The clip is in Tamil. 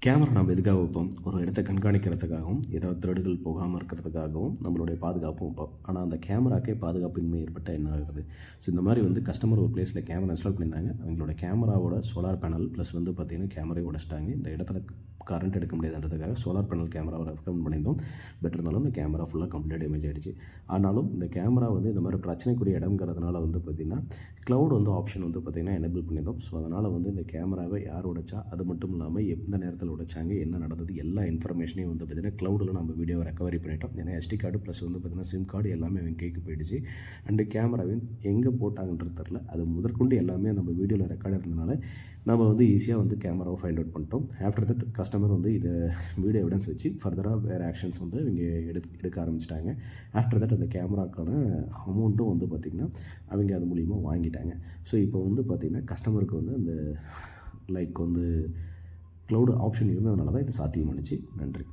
கேமரா நம்ம எதுக்காக வைப்போம்? ஒரு இடத்த கண்காணிக்கிறதுக்காகவும், ஏதாவது திருடுகள் போகாம இருக்கிறதுக்காகவும், நம்மளுடைய பாதுகாப்பும் வைப்போம். ஆனா, அந்த கேமராக்கே பாதுகாப்பின்மை ஏற்பட்டா என்ன ஆகுறது? ஸோ இந்த மாரி கஸ்டமர் ஒரு பிளேஸில கேமரா இன்ஸ்டால் பண்ணியிருந்தாங்க. அவங்களோட கேமராவோட சோலார் பேனல் ப்ளஸ் பார்த்தீங்கன்னா, கேமராவையும் உடைச்சுட்டாங்க. இந்த இடத்துல கரண்ட் எடுக்க முடியாதுன்றதுக்காக சோலார் பேனல் கேமராவை ரெக்கமெண்ட் பண்ணியிருந்தோம். பட் இருந்தாலும் இந்த கேமரா ஃபுல்லா கம்ப்ளீட்டாக டேமேஜ் ஆயிடுச்சு. ஆனாலும் இந்த கேமரா இந்த மாரி பிரச்சனைக்குரிய இடம்ங்கிறதுனால பார்த்தீங்கன்னா, கிளவுட் ஆப்ஷன் பார்த்தீங்கன்னா, எனேபிள் பண்ணியிருந்தோம். ஸோ அதனால இந்த கேமராவை யார் உடைச்சா, அது மட்டும் இல்லாம எந்த நேரத்தில உடைச்சாங்க, என்ன நடந்தது, எல்லா இன்ஃபர்மேஷனையும் பார்த்தீங்கன்னா, கிளவுடில் நம்ம வீடியோவை ரெக்கவரி பண்ணிட்டோம். ஏன்னா எஸ்டி கார்டு ப்ளஸ் பார்த்தீங்கன்னா, சிம் கார்டு எல்லாமே அவங்க கைக்கு போயிடுச்சு. அண்டு கேமராவையும் எங்கே போட்டாங்கன்றது தெரில. அது முதற்கொண்டு எல்லாமே நம்ம வீடியோவில் ரெக்கார்ட் இருந்ததுனால நம்ம ஈஸியாக கேமராவை ஃபைண்ட் அவுட் பண்ணிட்டோம். ஆஃப்டர் தட் கஸ்டமர் இதை வீடியோ எவிடன்ஸ் வச்சு ஃபர்தராக வேறு ஆக்ஷன்ஸ் இவங்க எடுக்க ஆரம்பிச்சிட்டாங்க. ஆஃப்டர் தட் அந்த கேமராக்கான அமௌண்ட்டும் பார்த்திங்கன்னா அவங்க அது மூலிமா வாங்கிட்டாங்க. ஸோ இப்போ பார்த்திங்கன்னா கஸ்டமருக்கு அந்த லைக் க்ளவுட் ஆப்ஷன் இருந்ததுனால தான் இது சாத்தியமானுச்சு. நன்றி.